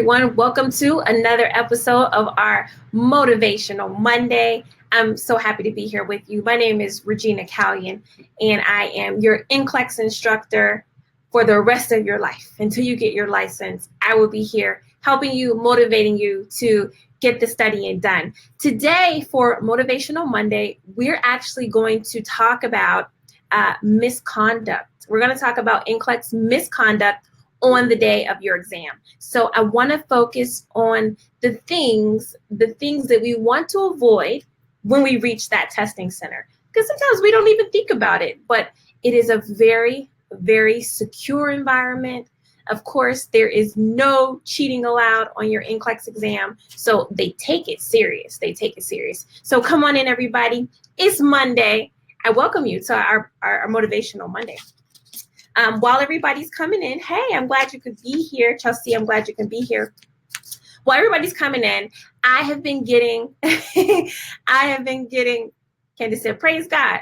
everyone. Welcome to another episode of our Motivational Monday. I'm so happy to be here with you. My name is Regina Callion, and I am your NCLEX instructor for the rest of your life. Until you get your license, I will be here helping you, motivating you to get the studying done. Today, for Motivational Monday, we're actually going to talk about misconduct. We're going to talk about NCLEX misconduct on the day of your exam. So I want to focus on the things that we want to avoid when we reach that testing center. Because sometimes we don't even think about it, but it is a very, very secure environment. Of course, there is no cheating allowed on your NCLEX exam. So they take it serious. So come on in, everybody. It's Monday. I welcome you to our Motivational Monday. While everybody's coming in, hey, I'm glad you could be here. Chelsea, I'm glad you can be here. While everybody's coming in, I have been getting, Candace said, praise God.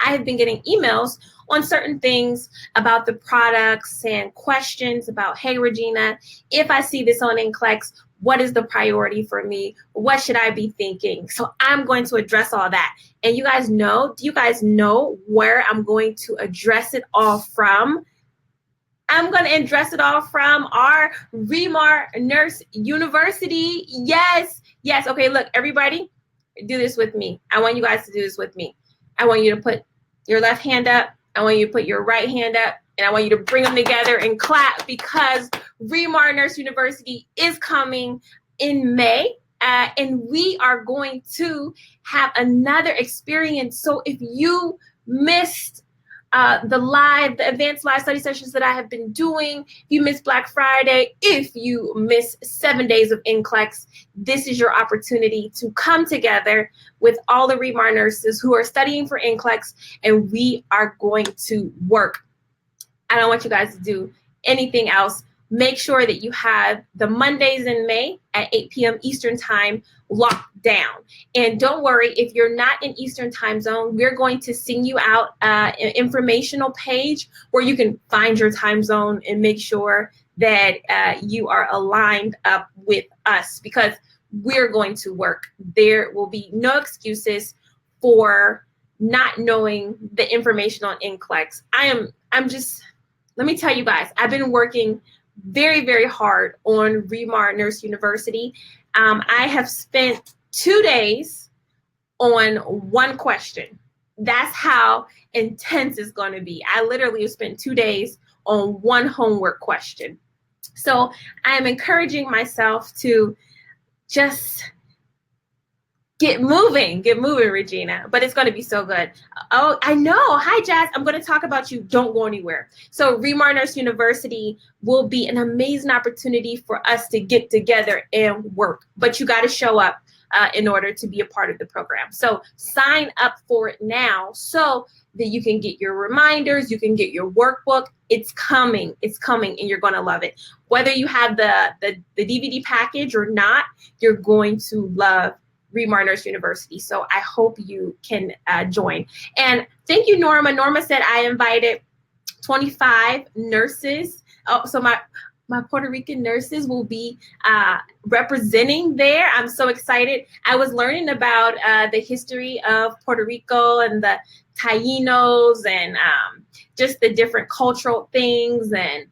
I have been getting emails on certain things about the products and questions about, hey, Regina, if I see this on NCLEX, what is the priority for me? What should I be thinking? So I'm going to address all that. And do you guys know where I'm going to address it all from? I'm going to address it all from our Ramonas University. Yes. Okay, look, everybody, do this with me. I want you guys to do this with me. I want you to put your left hand up. I want you to put your right hand up. And I want you to bring them together and clap because Ramonas University is coming in May. And we are going to have another experience. So if you missed the advanced live study sessions that I have been doing, if you missed Black Friday, if you missed 7 days of NCLEX, this is your opportunity to come together with all the Remar nurses who are studying for NCLEX, and we are going to work. I don't want you guys to do anything else. Make sure that you have the Mondays in May at 8 p.m. Eastern time locked down. And don't worry, if you're not in Eastern time zone, we're going to send you out an informational page where you can find your time zone and make sure that you are aligned up with us because we're going to work. There will be no excuses for not knowing the information on NCLEX. Let me tell you guys, I've been working very, very hard on Ramonas University. I have spent 2 days on one question. That's how intense it's going to be. I literally have spent 2 days on one homework question. So I am encouraging myself to just get moving, Regina, but it's going to be so good. Oh, I know. Hi, Jazz. I'm going to talk about you. Don't go anywhere. So Ramonas University will be an amazing opportunity for us to get together and work, but you got to show up in order to be a part of the program. So sign up for it now so that you can get your reminders, you can get your workbook. It's coming, and you're going to love it. Whether you have the DVD package or not, you're going to love Ramonas University. So I hope you can join. And thank you, Norma. Norma said I invited 25 nurses. Oh, so my Puerto Rican nurses will be representing there. I'm so excited. I was learning about the history of Puerto Rico and the Tainos and just the different cultural things and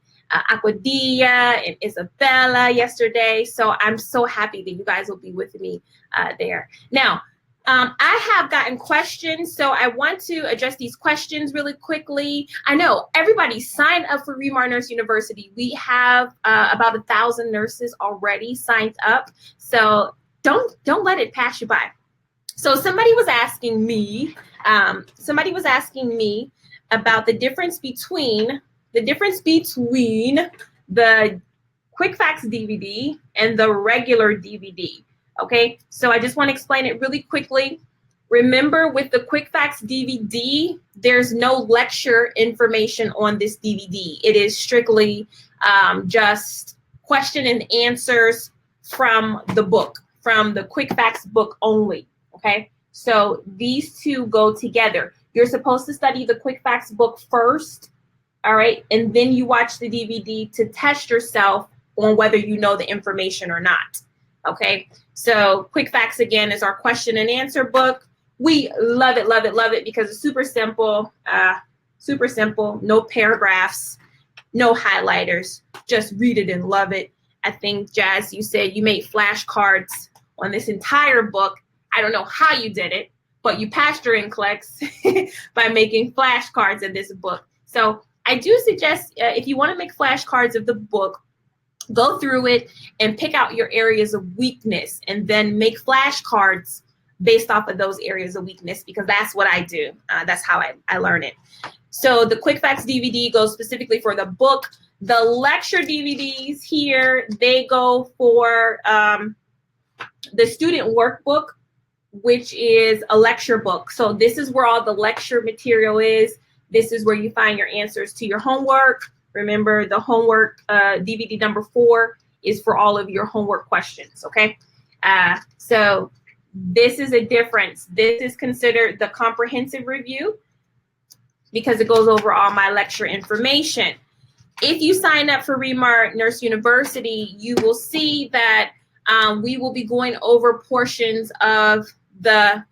Aguadilla and Isabella yesterday. So I'm so happy that you guys will be with me there. Now, I have gotten questions, so I want to address these questions really quickly. I know everybody signed up for Ramonas University. We have about 1,000 nurses already signed up, so don't let it pass you by. So somebody was asking me about the difference between the Quick Facts DVD and the regular DVD. Okay, so I just want to explain it really quickly. Remember, with the Quick Facts DVD, there's no lecture information on this DVD. It is strictly just question and answers from the book, from the Quick Facts book only. Okay, so these two go together. You're supposed to study the Quick Facts book first, all right, and then you watch the DVD to test yourself on whether you know the information or not. Okay, so Quick Facts again is our question and answer book. We love it, love it, love it because it's super simple, no paragraphs, no highlighters, just read it and love it. I think, Jazz, you said you made flashcards on this entire book. I don't know how you did it, but you passed your NCLEX by making flashcards in this book. So I do suggest if you want to make flashcards of the book, go through it and pick out your areas of weakness and then make flashcards based off of those areas of weakness, because that's what I do. That's how I learn it. So the Quick Facts DVD goes specifically for the book. The lecture DVDs here, they go for the student workbook, which is a lecture book. So this is where all the lecture material is. This is where you find your answers to your homework. Remember, the homework DVD number 4 is for all of your homework questions, okay? So this is a difference. This is considered the comprehensive review because it goes over all my lecture information. If you sign up for Remar University, you will see that we will be going over portions of the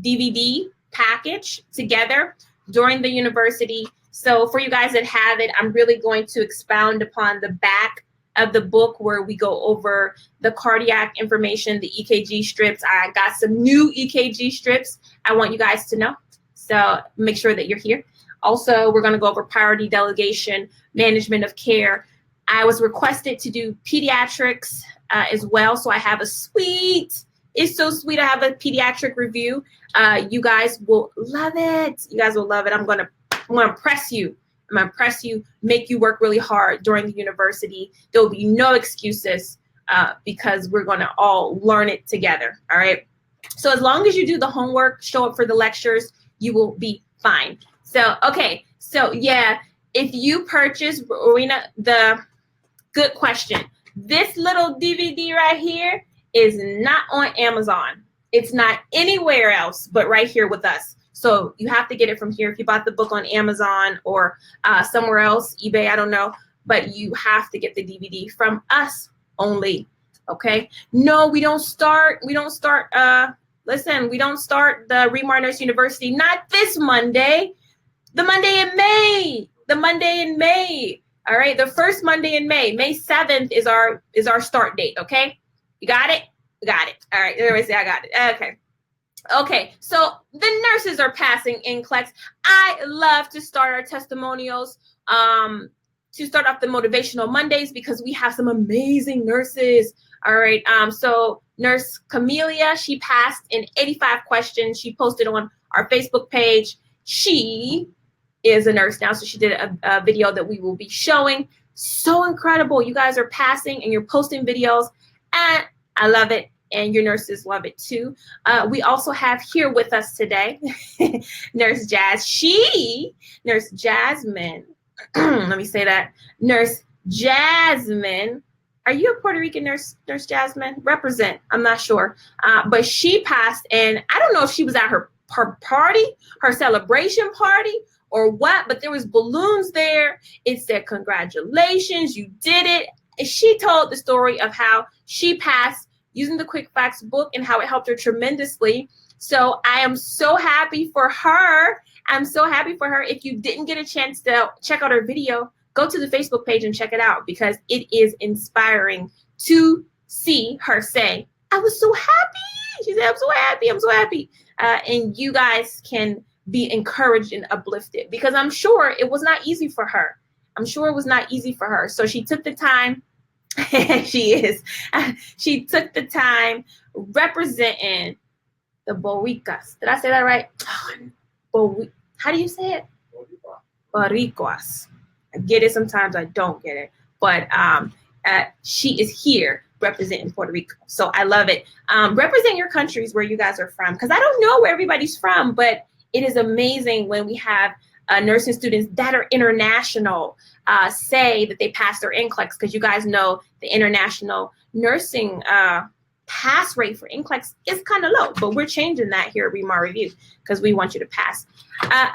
DVD package together during the university. So for you guys that have it, I'm really going to expound upon the back of the book where we go over the cardiac information, the EKG strips. I got some new EKG strips I want you guys to know. So make sure that you're here. Also, we're going to go over priority delegation, management of care. I was requested to do pediatrics as well. So I have a sweet, it's so sweet. I have a pediatric review. You guys will love it. You guys will love it. I'm going to press you. I'm going to press you, make you work really hard during the university. There will be no excuses because we're going to all learn it together. All right. So as long as you do the homework, show up for the lectures, you will be fine. So, okay. So yeah, if you purchase, Rowena, good question. This little DVD right here is not on Amazon. It's not anywhere else but right here with us. So you have to get it from here. If you bought the book on Amazon or somewhere else, eBay, I don't know, but you have to get the DVD from us only, okay? No, we don't start the Remar University, not this Monday, the Monday in May, all right? The first Monday in May, May 7th is our start date, okay? You got it? Got it. All right, everybody say I got it, okay. Okay, so the nurses are passing NCLEX. I love to start our testimonials, to start off the Motivational Mondays because we have some amazing nurses. All right, so Nurse Camelia, she passed in 85 questions. She posted on our Facebook page. She is a nurse now, so she did a video that we will be showing. So incredible. You guys are passing and you're posting videos, and I love it. And your nurses love it too. We also have here with us today, Nurse Nurse Jasmine. Let me say that. Nurse Jasmine. Are you a Puerto Rican nurse, Nurse Jasmine? Represent. I'm not sure. But she passed, and I don't know if she was at her party, her celebration party, or what, but there was balloons there. It said, congratulations, you did it. And she told the story of how she passed using the Quick Facts book and how it helped her tremendously. So I am so happy for her. I'm so happy for her. If you didn't get a chance to check out her video, go to the Facebook page and check it out because it is inspiring to see her say, I was so happy. She said, I'm so happy. I'm so happy. And you guys can be encouraged and uplifted because I'm sure it was not easy for her. I'm sure it was not easy for her. So she took the time. She took the time representing the Boricuas. Did I say that right? How do you say it? Boricuas. I get it sometimes, I don't get it. But she is here representing Puerto Rico. So I love it. Represent your countries where you guys are from because I don't know where everybody's from, but it is amazing when we have nursing students that are international say that they passed their NCLEX because you guys know the international nursing pass rate for NCLEX is kind of low, but we're changing that here at Remar Review because we want you to pass.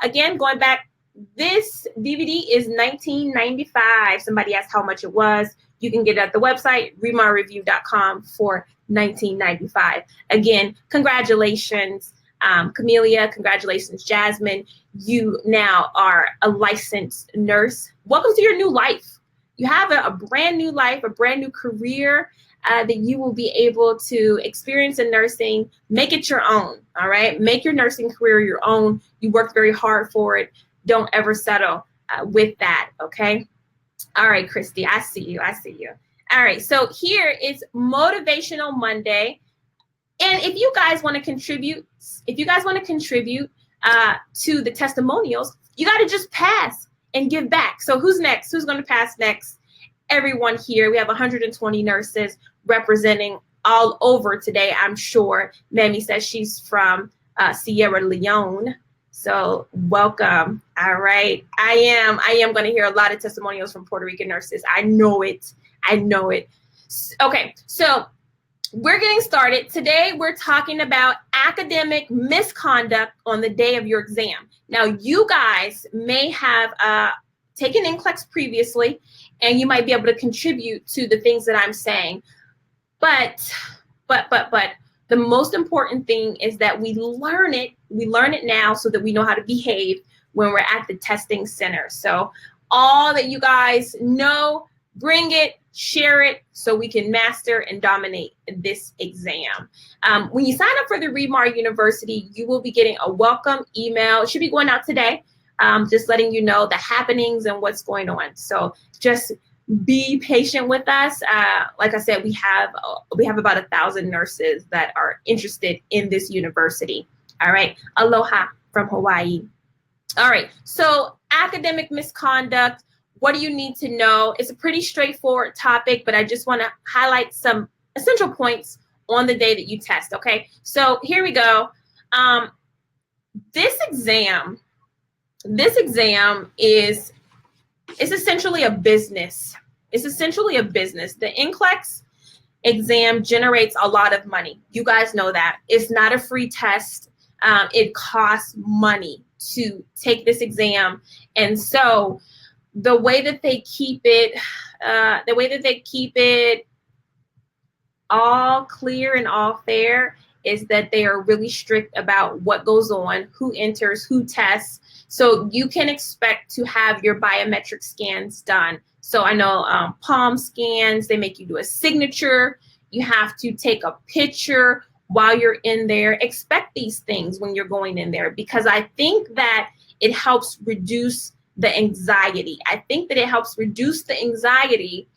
Again, going back, this DVD is $19.95. Somebody asked how much it was. you can get it at the website, remarreview.com for $19.95. Again, congratulations, Camelia. Congratulations, Jasmine. You now are a licensed nurse. Welcome to your new life. You have a brand new life, a brand new career that you will be able to experience in nursing. Make it your own, all right? Make your nursing career your own. You worked very hard for it. Don't ever settle with that, okay? All right, Christy, I see you. All right, so here is Motivational Monday. And if you guys want to contribute, to the testimonials, you got to just pass and give back. So who's next? Who's going to pass next? Everyone here. We have 120 nurses representing all over today, I'm sure. Mamie says she's from Sierra Leone. So welcome. All right. I am going to hear a lot of testimonials from Puerto Rican nurses. I know it. Okay. So we're getting started. Today, we're talking about academic misconduct on the day of your exam. Now, you guys may have taken NCLEX previously, and you might be able to contribute to the things that I'm saying. But the most important thing is that we learn it. We learn it now so that we know how to behave when we're at the testing center. So all that you guys know, bring it, share it, so we can master and dominate this exam. When you sign up for the Remar University, you will be getting a welcome email. It should be going out today, just letting you know the happenings and what's going on. So just be patient with us. Like I said, we have about 1,000 nurses that are interested in this university. All right. Aloha from Hawaii. All right. So academic misconduct. What do you need to know? It's a pretty straightforward topic, but I just want to highlight some essential points on the day that you test, okay? So here we go. This exam is essentially a business. It's essentially a business. The NCLEX exam generates a lot of money. You guys know that. It's not a free test. It costs money to take this exam. And so the way that they keep it all clear and all fair is that they are really strict about what goes on, who enters, who tests. So you can expect to have your biometric scans done. So I know palm scans, they make you do a signature. You have to take a picture while you're in there. Expect these things when you're going in there, because I think that it helps reduce the anxiety. I think that it helps reduce the anxiety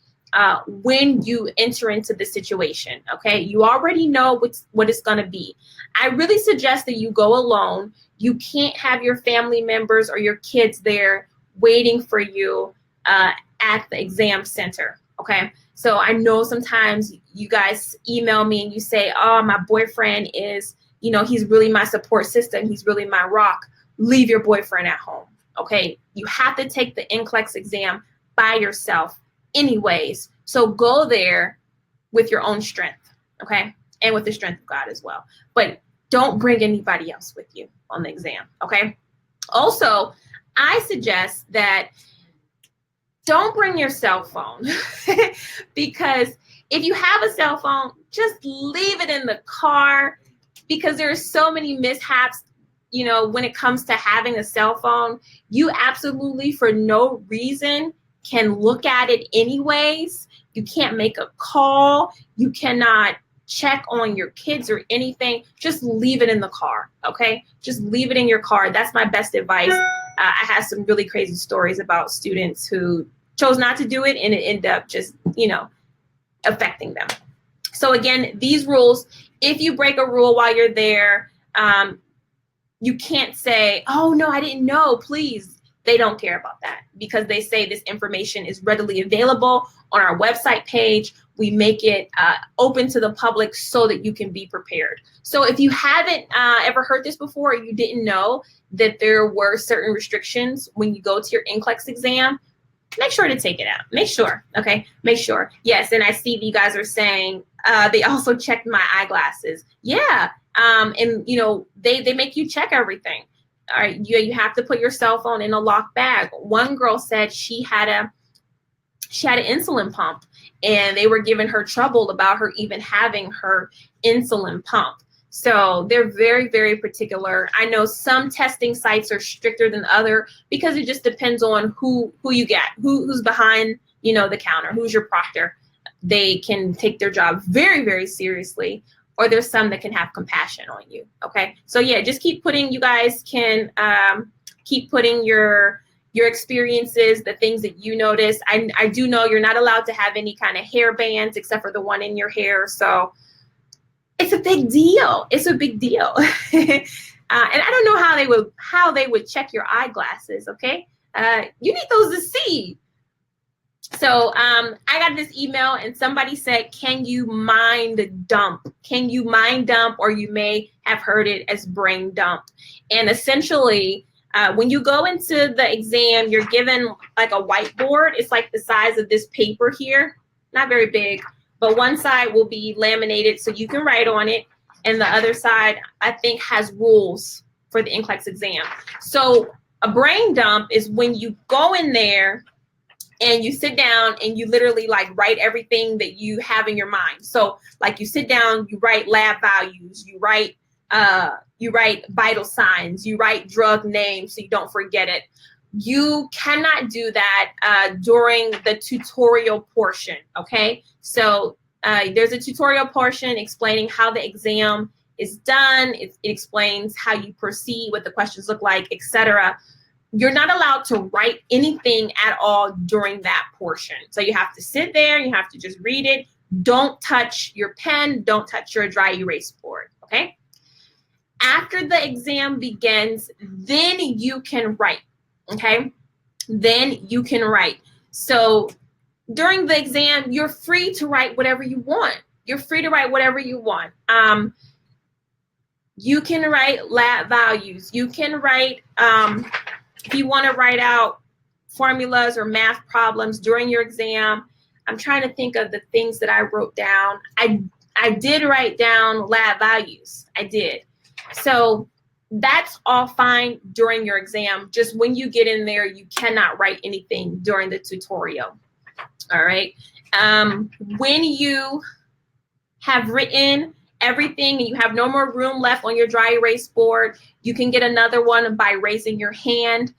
when you enter into the situation, okay? You already know what it's gonna be. I really suggest that you go alone. You can't have your family members or your kids there waiting for you at the exam center, okay? So I know sometimes you guys email me and you say, oh, my boyfriend is, he's really my support system. He's really my rock. Leave your boyfriend at home. Okay, you have to take the NCLEX exam by yourself anyways. So go there with your own strength, okay? And with the strength of God as well. But don't bring anybody else with you on the exam, okay? Also, I suggest that don't bring your cell phone because if you have a cell phone, just leave it in the car, because there are so many mishaps. When it comes to having a cell phone, you absolutely, for no reason, can look at it anyways. You can't make a call. You cannot check on your kids or anything. Just leave it in the car, okay? Just leave it in your car. That's my best advice. I have some really crazy stories about students who chose not to do it, and it ended up just, affecting them. So again, these rules, if you break a rule while you're there, you can't say, oh, no, I didn't know, please. They don't care about that, because they say this information is readily available on our website page. We make it open to the public so that you can be prepared. So if you haven't ever heard this before, or you didn't know that there were certain restrictions when you go to your NCLEX exam, make sure to take it out. Make sure, okay? Make sure. Yes, and I see you guys are saying they also checked my eyeglasses. Yeah. And they make you check everything. All right, you have to put your cell phone in a locked bag. One girl said she had an insulin pump, and they were giving her trouble about her even having her insulin pump. So they're very, very particular. I know some testing sites are stricter than other because it just depends on who you get, who's behind, the counter, who's your proctor. They can take their job very, very seriously, or there's some that can have compassion on you. Okay, so yeah, just keep putting. You guys can keep putting your experiences, the things that you notice. I do know you're not allowed to have any kind of hair bands except for the one in your hair. So it's a big deal. It's a big deal. And I don't know how they would check your eyeglasses. Okay, you need those to see. So I got this email and somebody said, can you mind dump? Can you mind dump? Or you may have heard it as brain dump. And essentially, when you go into the exam, you're given like a whiteboard. It's like the size of this paper here, not very big, but one side will be laminated so you can write on it. And the other side, I think, has rules for the NCLEX exam. So a brain dump is when you go in there and you sit down and you literally like write everything that you have in your mind. So like you sit down, you write lab values, you write vital signs, you write drug names so you don't forget it. You cannot do that during the tutorial portion, okay? So there's a tutorial portion explaining how the exam is done. It explains how you proceed, what the questions look like, etc. You're not allowed to write anything at all during that portion. So you have to sit there, you have to just read it. Don't touch your pen, don't touch your dry erase board, okay? After the exam begins, then you can write, okay? Then you can write. So during the exam, you're free to write whatever you want. You're free to write whatever you want. You can write lab values. You can write, if you want to write out formulas or math problems during your exam. I'm trying to think of the things that I wrote down. I did write down lab values. I did. So that's all fine during your exam. Just when you get in there, you cannot write anything during the tutorial. All right. When you have written everything and you have no more room left on your dry erase board, you can get another one by raising your hand.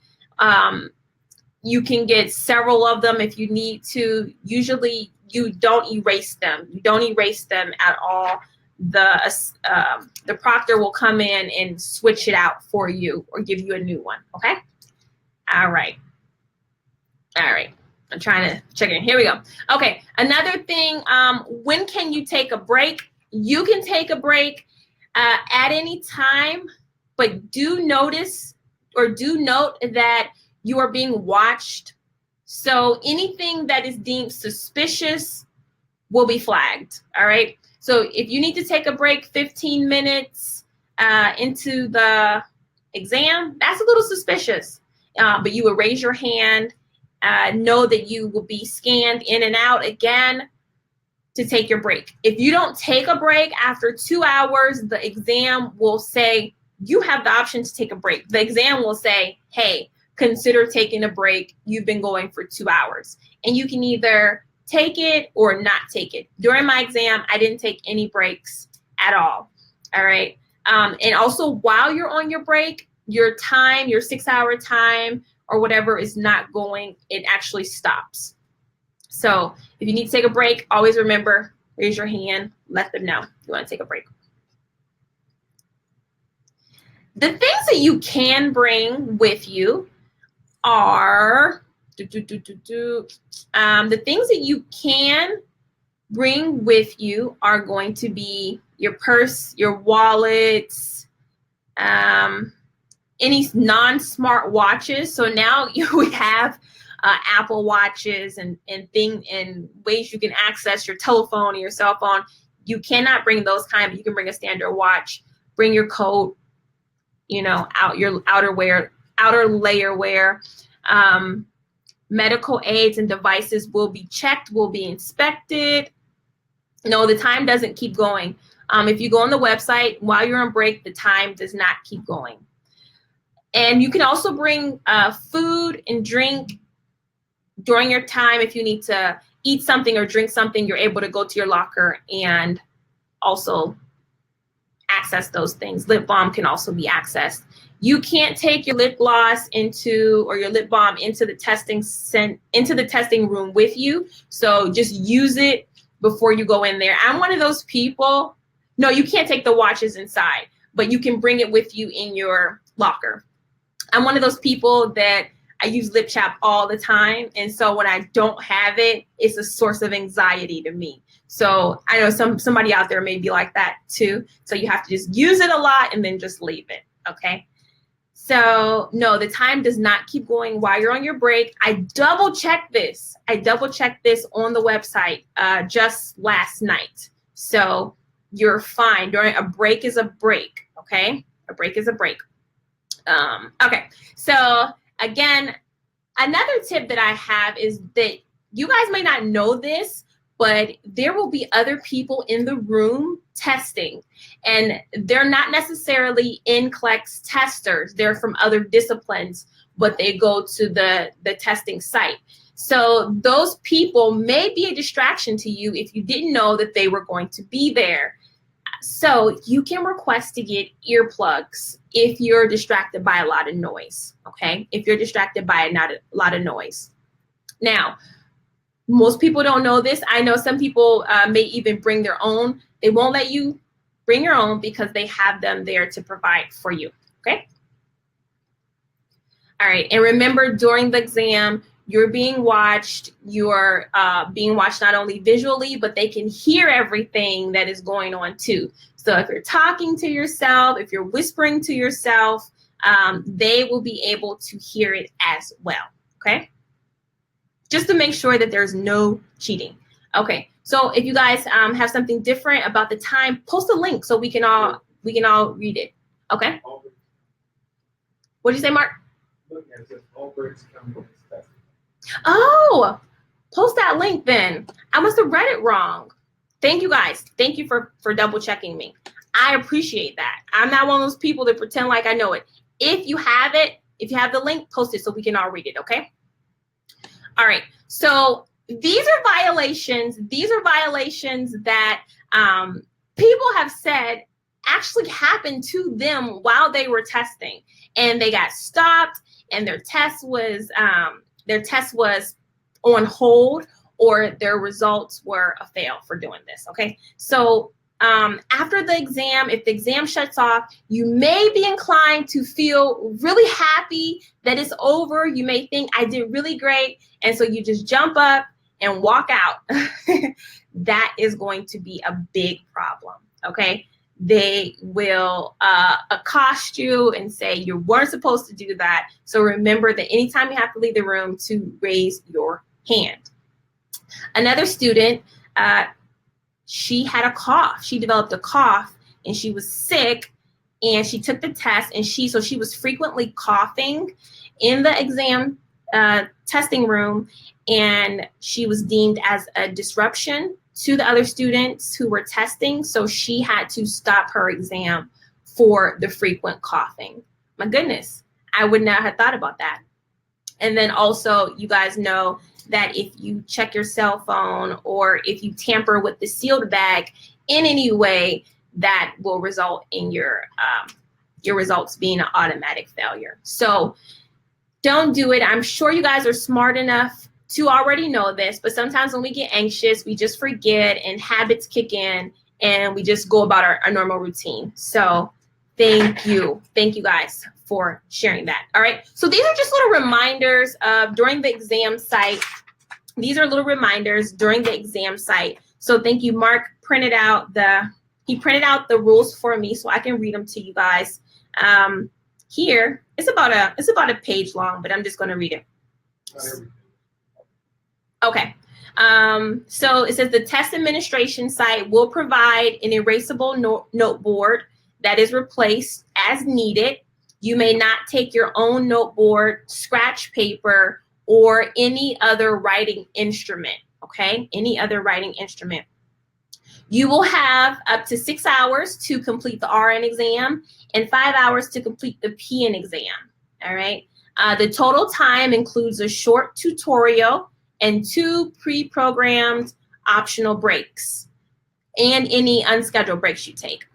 You can get several of them if you need to. Usually you don't erase them. You don't erase them at all. The proctor will come in and switch it out for you or give you a new one, okay? All right. All right. I'm trying to check in. Here we go. Okay. Another thing, when can you take a break? You can take a break at any time, but do notice or do note that you are being watched. So anything that is deemed suspicious will be flagged. All right. So if you need to take a break 15 minutes into the exam, that's a little suspicious. But you will raise your hand. Know that you will be scanned in and out again to take your break. If you don't take a break after 2 hours, the exam will say you have the option to take a break. The exam will say, hey, consider taking a break. You've been going for 2 hours. And you can either take it or not take it. During my exam, I didn't take any breaks at all. All right. And also while you're on your break, your time, your 6 hour time or whatever is not going, it actually stops. So if you need to take a break, always remember, raise your hand, let them know you want to take a break. The things that you can bring with you are, the things that you can bring with you are going to be your purse, your wallets, any non-smart watches. So now we have Apple watches and ways you can access your telephone or your cell phone. You cannot bring those kind, but you can bring a standard watch. Bring your coat, out your outer layer wear. Medical aids and devices will be checked, will be inspected. No, the time doesn't keep going. If you go on the website while you're on break, the time does not keep going. And you can also bring food and drink during your time if you need to eat something or drink something, you're able to go to your locker and also access those things. Lip balm can also be accessed. You can't take your lip gloss or your lip balm into the testing room with you. So just use it before you go in there. I'm one of those people. No, you can't take the watches inside, but you can bring it with you in your locker. I'm one of those people that I use lip chap all the time. And so when I don't have it, it's a source of anxiety to me. So I know somebody out there may be like that too. So you have to just use it a lot and then just leave it, okay? So no, the time does not keep going while you're on your break. I double checked this. on the website just last night. So you're fine. During a break is a break, okay? A break is a break. Okay, so again, another tip that I have is that you guys may not know this, but there will be other people in the room testing, and they're not necessarily NCLEX testers. They're from other disciplines, but they go to the testing site. So those people may be a distraction to you if you didn't know that they were going to be there. So you can request to get earplugs if you're distracted by a lot of noise, okay? If you're distracted by a lot of noise. Now, most people don't know this. I know some people may even bring their own. They won't let you bring your own because they have them there to provide for you, okay? All right, and remember, during the exam, you're being watched. You're being watched not only visually, but they can hear everything that is going on too. So if you're talking to yourself, if you're whispering to yourself, they will be able to hear it as well, okay? Just to make sure that there's no cheating. Okay, so if you guys have something different about the time, post a link so we can all read it. Okay. What did you say, Mark? Oh, post that link then. I must have read it wrong. Thank you guys. Thank you for double checking me. I appreciate that. I'm not one of those people that pretend like I know it. If you have it, if you have the link, post it so we can all read it, okay? All right, so these are violations. These are violations that people have said actually happened to them while they were testing, and they got stopped, and their test was on hold, or their results were a fail for doing this. Okay, so after the exam, if the exam shuts off, you may be inclined to feel really happy that it's over. You may think, I did really great. And so you just jump up and walk out. That is going to be a big problem, okay? They will accost you and say you weren't supposed to do that. So remember that anytime you have to leave the room, to raise your hand. Another student, she had a cough. She developed a cough and she was sick, and she took the test, and she was frequently coughing in the exam testing room, and she was deemed as a disruption to the other students who were testing. So she had to stop her exam for the frequent coughing. My goodness, I would not have thought about that. And then also, you guys know that if you check your cell phone or if you tamper with the sealed bag in any way, that will result in your results being an automatic failure. So don't do it. I'm sure you guys are smart enough to already know this, but sometimes when we get anxious, we just forget and habits kick in and we just go about our normal routine. So thank you guys for sharing that. All right, so these are just little reminders of during the exam site. These are little reminders during the exam site. So thank you. Mark printed out the rules for me so I can read them to you guys. Here it's about a page long, but I'm just going to read it. Okay. So it says the test administration site will provide an erasable noteboard that is replaced as needed. You may not take your own noteboard, scratch paper, or any other writing instrument, okay? Any other writing instrument. You will have up to 6 hours to complete the RN exam and 5 hours to complete the PN exam, all right? The total time includes a short tutorial and 2 pre-programmed optional breaks and any unscheduled breaks you take.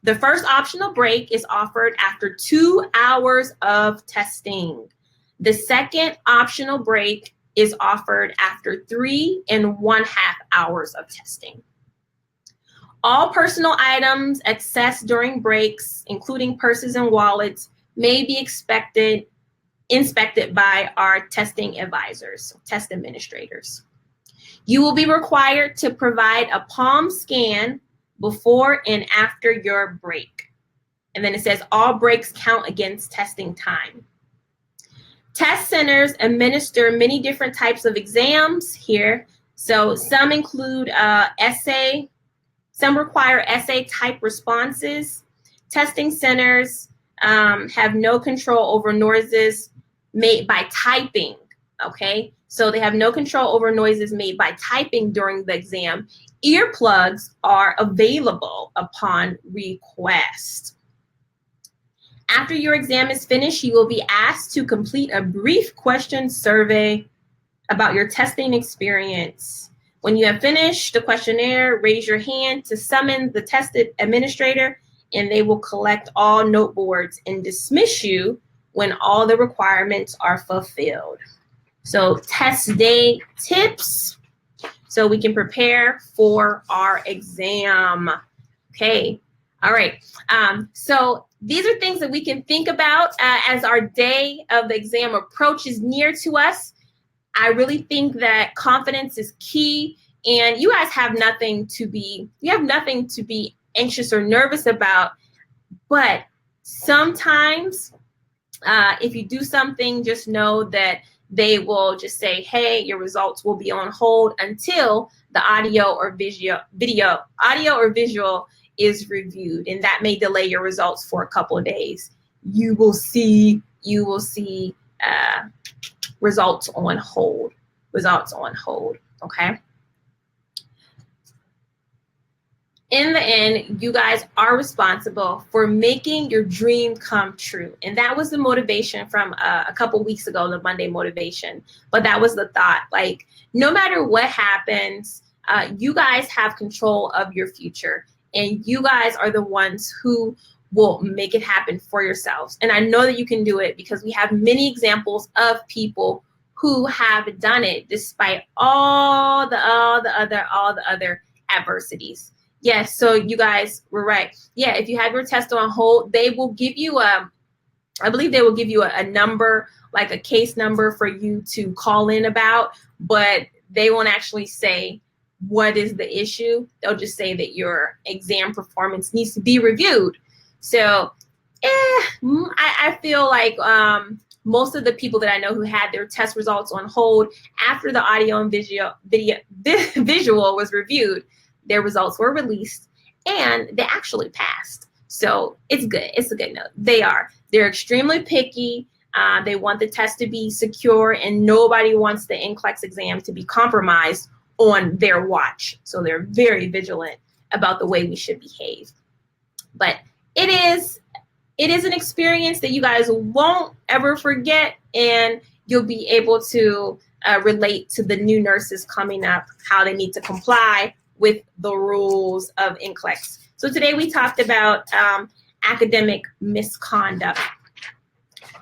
The first optional break is offered after 2 hours of testing. The second optional break is offered after 3.5 hours of testing. All personal items accessed during breaks, including purses and wallets, may be inspected by our testing advisors, test administrators. You will be required to provide a palm scan before and after your break. And then it says all breaks count against testing time. Test centers administer many different types of exams here. So some include essay, some require essay type responses. Testing centers have no control over noises made by typing, okay? So they have no control over noises made by typing during the exam. Earplugs are available upon request. After your exam is finished, you will be asked to complete a brief question survey about your testing experience. When you have finished the questionnaire, raise your hand to summon the test administrator, and they will collect all note boards and dismiss you when all the requirements are fulfilled. So test day tips, so we can prepare for our exam. Okay, all right. So these are things that we can think about as our day of the exam approaches near to us. I really think that confidence is key, and you guys have nothing to be, anxious or nervous about, but sometimes if you do something, just know that they will just say, hey, your results will be on hold until the audio or visual is reviewed, and that may delay your results for a couple of days. You will see results on hold, okay? In the end, you guys are responsible for making your dream come true. And that was the motivation from a couple weeks ago, the Monday motivation. But that was the thought, like, no matter what happens, you guys have control of your future. And you guys are the ones who will make it happen for yourselves. And I know that you can do it because we have many examples of people who have done it despite all the other adversities. Yes, so you guys were right. Yeah, if you have your test on hold, they will give you I believe they will give you a number, like a case number for you to call in about, but they won't actually say what is the issue. They'll just say that your exam performance needs to be reviewed. So I feel like most of the people that I know who had their test results on hold after the audio and visual was reviewed, their results were released and they actually passed. So it's good. It's a good note. They're extremely picky. They want the test to be secure, and nobody wants the NCLEX exam to be compromised on their watch. So they're very vigilant about the way we should behave. But it is an experience that you guys won't ever forget, and you'll be able to relate to the new nurses coming up, how they need to comply with the rules of NCLEX. So today we talked about academic misconduct.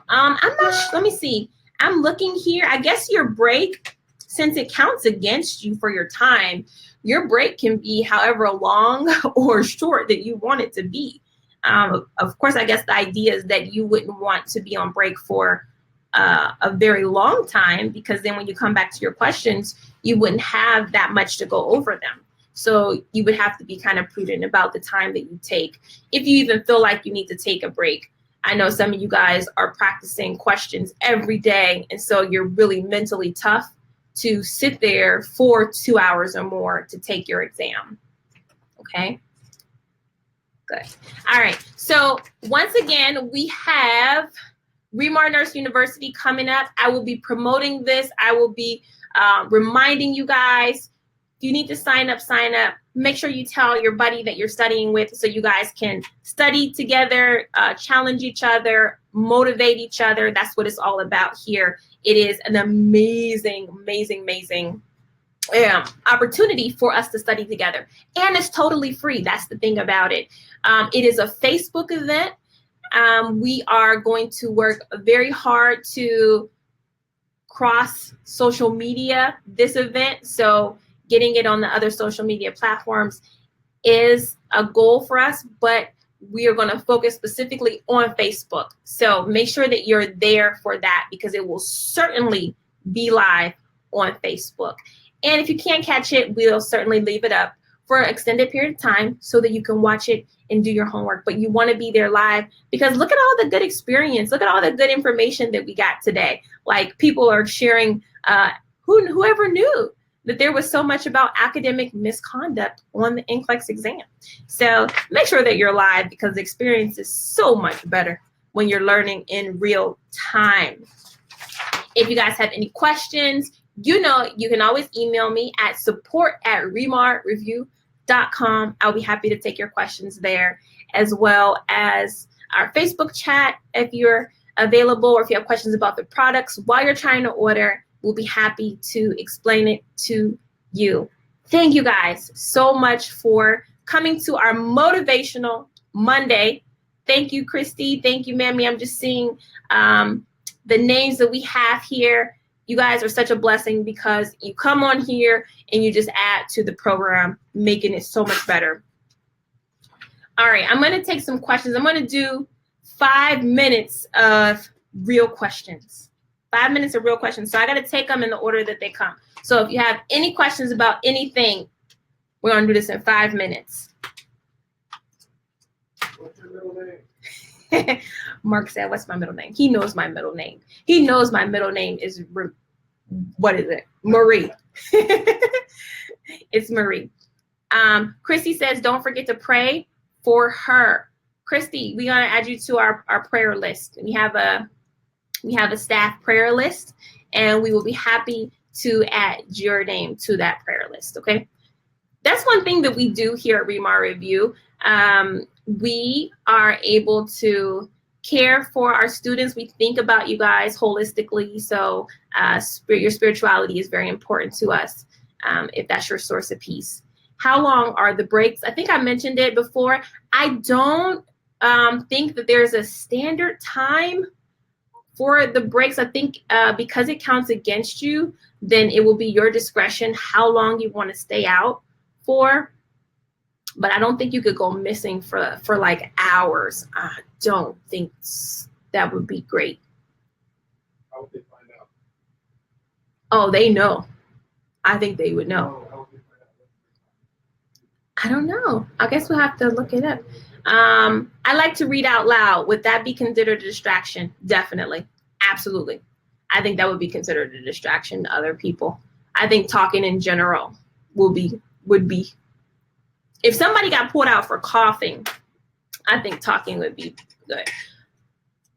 Let me see. I'm looking here. I guess your break, since it counts against you for your time, your break can be however long or short that you want it to be. Of course, I guess the idea is that you wouldn't want to be on break for a very long time, because then when you come back to your questions, you wouldn't have that much to go over them. So you would have to be kind of prudent about the time that you take, if you even feel like you need to take a break. I know some of you guys are practicing questions every day, and so you're really mentally tough to sit there for 2 hours or more to take your exam. Okay? Good. All right. So once again, we have Ramonas University coming up. I will be promoting this. I will be reminding you guys, if you need to sign up, sign up. Make sure you tell your buddy that you're studying with so you guys can study together, challenge each other, motivate each other. That's what it's all about here. It is an amazing, amazing, amazing opportunity for us to study together. And it's totally free. That's the thing about it. It is a Facebook event. We are going to work very hard to cross social media this event. So getting it on the other social media platforms is a goal for us, but we are going to focus specifically on Facebook. So make sure that you're there for that, because it will certainly be live on Facebook. And if you can't catch it, we'll certainly leave it up for an extended period of time so that you can watch it and do your homework. But you want to be there live, because look at all the good experience. Look at all the good information that we got today. Like, people are sharing, whoever knew that there was so much about academic misconduct on the NCLEX exam. So make sure that you're live, because the experience is so much better when you're learning in real time. If you guys have any questions, you can always email me at support@remarreview.com. I'll be happy to take your questions there, as well as our Facebook chat if you're available, or if you have questions about the products while you're trying to order. We'll be happy to explain it to you. Thank you guys so much for coming to our Motivational Monday. Thank you, Christy. Thank you, Mammy. I'm just seeing the names that we have here. You guys are such a blessing, because you come on here and you just add to the program, making it so much better. All right, I'm going to take some questions. I'm going to do 5 minutes of real questions. 5 minutes of real questions. So I got to take them in the order that they come. So if you have any questions about anything, we're going to do this in 5 minutes. What's your middle name? Mark said, what's my middle name? He knows my middle name. He knows my middle name is, what is it? Marie. It's Marie. Christy says, don't forget to pray for her. Christy, we're going to add you to our prayer list. We have a staff prayer list, and we will be happy to add your name to that prayer list, okay? That's one thing that we do here at Remar Review. We are able to care for our students. We think about you guys holistically. So your spirituality is very important to us, if that's your source of peace. How long are the breaks? I think I mentioned it before. I don't think that there's a standard time for the breaks. I think because it counts against you, then it will be your discretion how long you want to stay out for. But I don't think you could go missing for like hours. I don't think that would be great. How would they find out? Oh, they know. I think they would know. How would they find out? I don't know. I guess we'll have to look it up. I like to read out loud. Would that be considered a distraction? Definitely. Absolutely. I think that would be considered a distraction to other people. I think talking in general would be. If somebody got pulled out for coughing, I think talking would be good.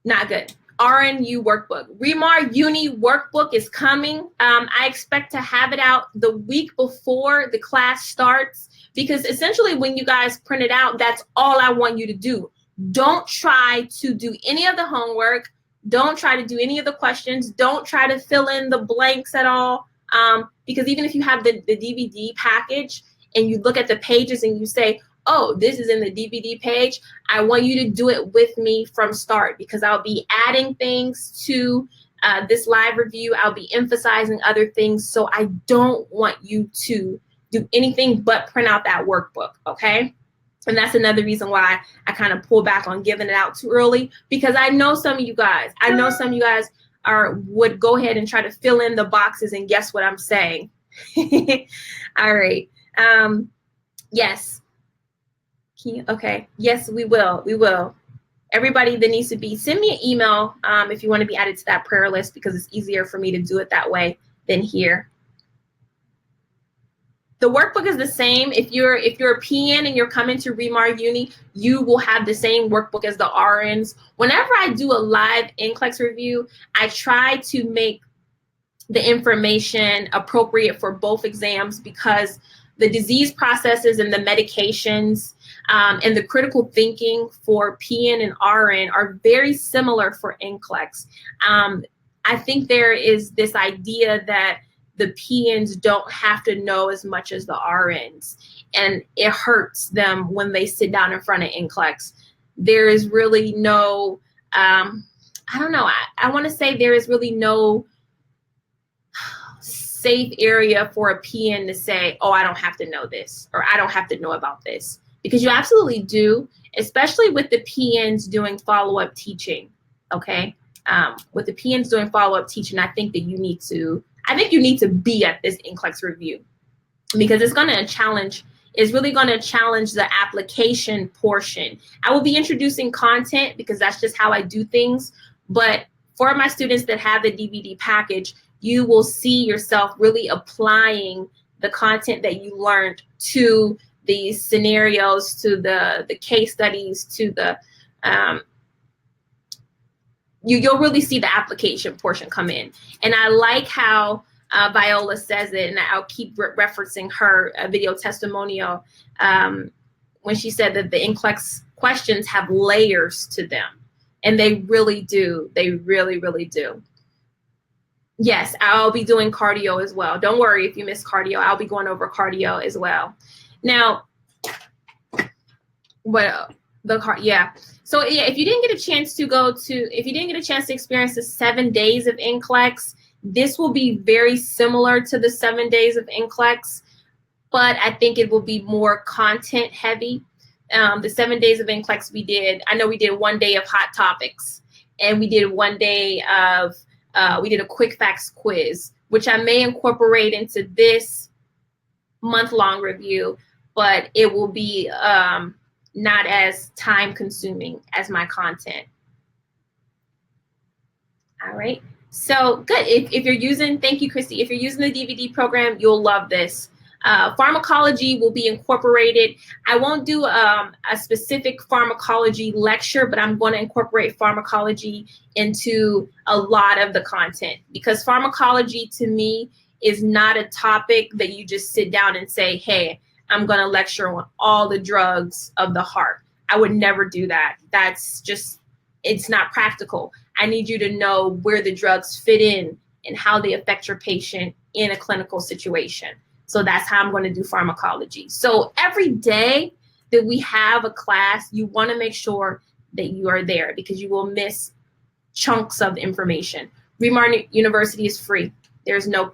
Not good. RNU workbook. Remar Uni workbook is coming. I expect to have it out the week before the class starts, because essentially when you guys print it out, that's all I want you to do. Don't try to do any of the homework. Don't try to do any of the questions. Don't try to fill in the blanks at all. Because even if you have the DVD package, and you look at the pages and you say, oh, this is in the DVD page, I want you to do it with me from start, because I'll be adding things to this live review. I'll be emphasizing other things. So I don't want you to do anything but print out that workbook, okay? And that's another reason why I kind of pull back on giving it out too early, because I know some of you guys would go ahead and try to fill in the boxes and guess what I'm saying. All right. Yes. Okay. Yes, we will. We will. Everybody that needs to be, send me an email if you want to be added to that prayer list, because it's easier for me to do it that way than here. The workbook is the same. If you're a PN and you're coming to Remar Uni, you will have the same workbook as the RNs. Whenever I do a live NCLEX review, I try to make the information appropriate for both exams, because the disease processes and the medications and the critical thinking for PN and RN are very similar for NCLEX. I think there is this idea that the PNs don't have to know as much as the RNs, and it hurts them when they sit down in front of NCLEX. There is really no, I don't know, I want to say there is really no safe area for a PN to say, oh, I don't have to know this, or I don't have to know about this, because you absolutely do, especially with the PNs doing follow-up teaching, okay? With the PNs doing follow-up teaching, I think you need to be at this NCLEX review, because it's really going to challenge the application portion. I will be introducing content because that's just how I do things. But for my students that have the DVD package, you will see yourself really applying the content that you learned to these scenarios, to the case studies, to the, you'll really see the application portion come in. And I like how Viola says it, and I'll keep referencing her video testimonial when she said that the NCLEX questions have layers to them. And they really do. They really, really do. Yes, I'll be doing cardio as well. Don't worry if you miss cardio. I'll be going over cardio as well. Now, So yeah, if you didn't get a chance to experience the 7 days of NCLEX, this will be very similar to the 7 days of NCLEX, but I think it will be more content heavy. The 7 days of NCLEX we did 1 day of hot topics, and we did 1 day of, we did a quick facts quiz, which I may incorporate into this month-long review, but it will be not as time consuming as my content. All right, so good. If you're using, thank you, Christy. If you're using the DVD program, you'll love this. Pharmacology will be incorporated. I won't do a specific pharmacology lecture, but I'm going to incorporate pharmacology into a lot of the content, because pharmacology to me is not a topic that you just sit down and say, hey, I'm going to lecture on all the drugs of the heart. I would never do that. That's just, it's not practical. I need you to know where the drugs fit in and how they affect your patient in a clinical situation. So that's how I'm going to do pharmacology. So every day that we have a class, you want to make sure that you are there, because you will miss chunks of information. Remar University is free. There's no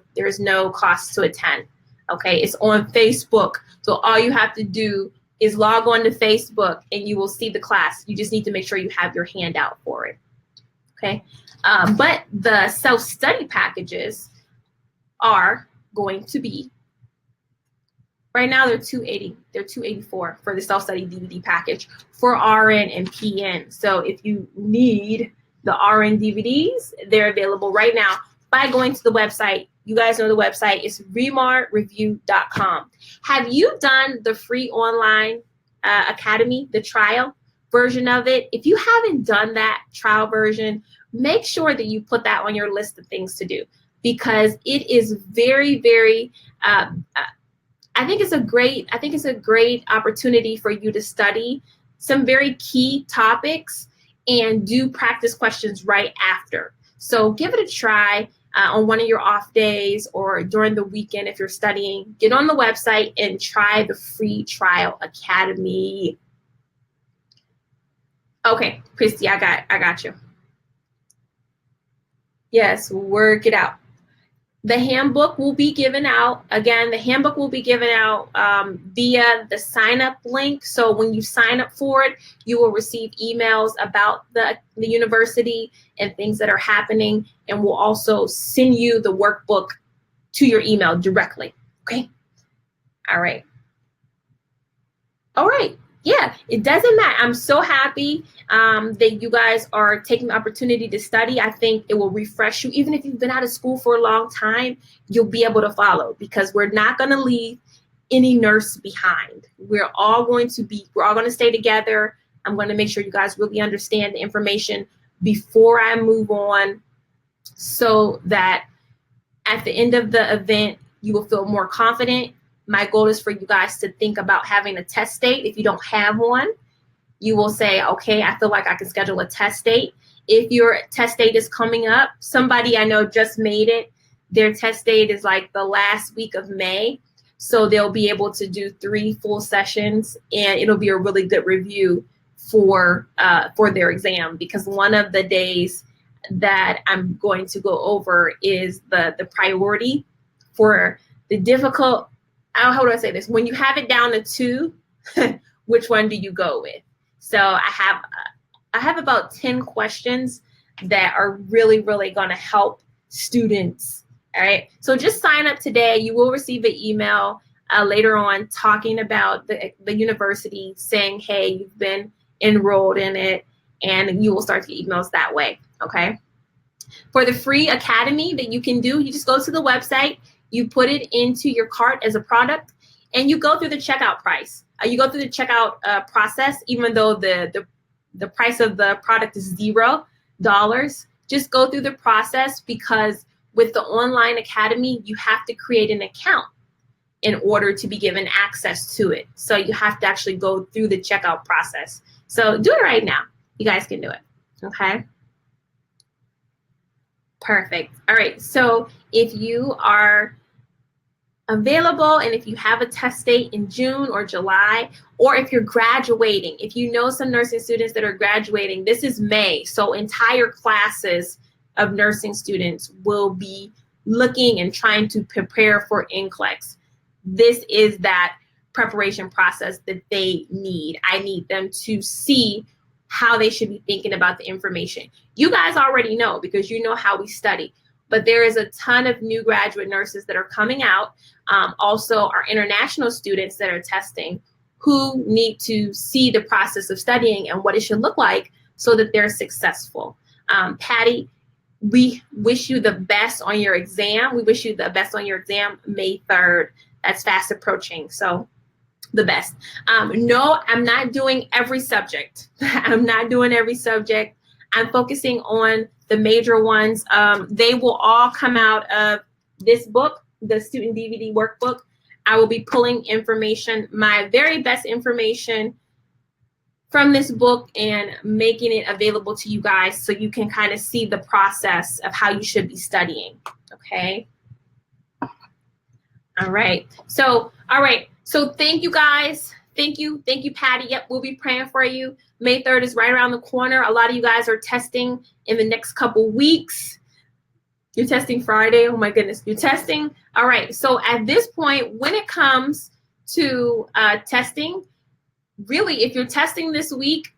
cost to attend. Okay, it's on Facebook. So all you have to do is log on to Facebook and you will see the class. You just need to make sure you have your handout for it. Okay, but the self-study packages are going to be, right now they're $280. They're $284 for the self-study DVD package for RN and PN. So if you need the RN DVDs, they're available right now by going to the website. You guys know the website is remarreview.com. Have you done the free online academy, the trial version of it? If you haven't done that trial version, make sure that you put that on your list of things to do, because it is very, very, I think it's a great opportunity for you to study some very key topics and do practice questions right after. So give it a try. On one of your off days or during the weekend if you're studying, get on the website and try the free trial academy. Okay, Christy, I got you. Yes, work it out. The handbook will be given out. Again, the handbook will be given out via the sign-up link. So when you sign up for it, you will receive emails about the university and things that are happening, and we'll also send you the workbook to your email directly. Okay? All right. All right. Yeah, it doesn't matter. I'm so happy that you guys are taking the opportunity to study. I think it will refresh you. Even if you've been out of school for a long time, you'll be able to follow, because we're not going to leave any nurse behind. We're all going to stay together. I'm going to make sure you guys really understand the information before I move on, so that at the end of the event, you will feel more confident. my goal is for you guys to think about having a test date. If you don't have one, you will say, okay, I feel like I can schedule a test date. If your test date is coming up, somebody I know just made it. Their test date is like the last week of May. So they'll be able to do 3 full sessions, and it'll be a really good review for their exam, because one of the days that I'm going to go over is the priority for the difficult. How do I say this? When you have it down to 2, which one do you go with? So I have about 10 questions that are really, really going to help students. All right. So just sign up today. You will receive an email later on talking about the university, saying, hey, you've been enrolled in it, and you will start to get emails that way. Okay. For the free academy that you can do, you just go to the website, you put it into your cart as a product, and you go through the checkout price. You go through the checkout process, even though the price of the product is $0. Just go through the process, because with the online academy, you have to create an account in order to be given access to it. So you have to actually go through the checkout process. So do it right now. You guys can do it. Okay. Perfect. All right. So if you are available, and if you have a test date in June or July, or if you're graduating, if you know some nursing students that are graduating, this is May. So entire classes of nursing students will be looking and trying to prepare for NCLEX. This is that preparation process that they need. I need them to see how they should be thinking about the information. You guys already know, because you know how we study, but there is a ton of new graduate nurses that are coming out. Also, our international students that are testing, who need to see the process of studying and what it should look like so that they're successful. Patty, we wish you the best on your exam. We wish you the best on your exam May 3rd. That's fast approaching. So the best. No, I'm not doing every subject. I'm not doing every subject. I'm focusing on the major ones. They will all come out of this book, the student DVD workbook. I will be pulling information, my very best information from this book, and making it available to you guys so you can kind of see the process of how you should be studying. Okay. All right. So thank you guys. Thank you, Patty. Yep, we'll be praying for you. May 3rd is right around the corner. A lot of you guys are testing in the next couple weeks. You're testing Friday. Oh my goodness, you're testing. All right. So at this point, when it comes to testing, really, if you're testing this week,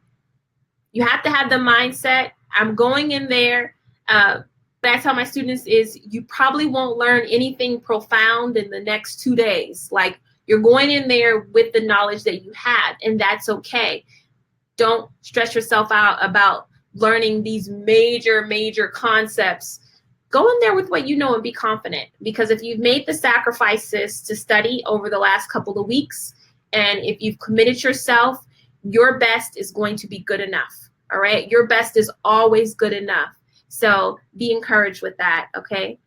you have to have the mindset, I'm going in there. What I tell my students is, you probably won't learn anything profound in the next 2 days. Like, you're going in there with the knowledge that you have, and that's okay. Don't stress yourself out about learning these major concepts. Go in there with what you know and be confident, because if you've made the sacrifices to study over the last couple of weeks, and if you've committed yourself, your best is going to be good enough. All right. Your best is always good enough. So be encouraged with that. Okay.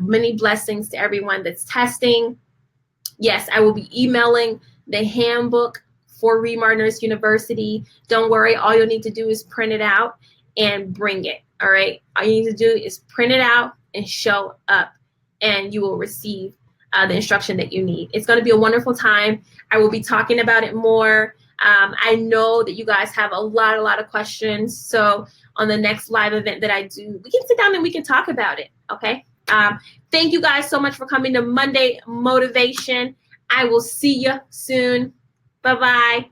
Many blessings to everyone that's testing. Yes, I will be emailing the handbook for Remar University. Don't worry. All you'll need to do is print it out and bring it. All right. All you need to do is print it out and show up, and you will receive the instruction that you need. It's going to be a wonderful time. I will be talking about it more. I know that you guys have a lot of questions. So on the next live event that I do, we can sit down and we can talk about it. Okay. Thank you guys so much for coming to Monday Motivation. I will see you soon. Bye-bye.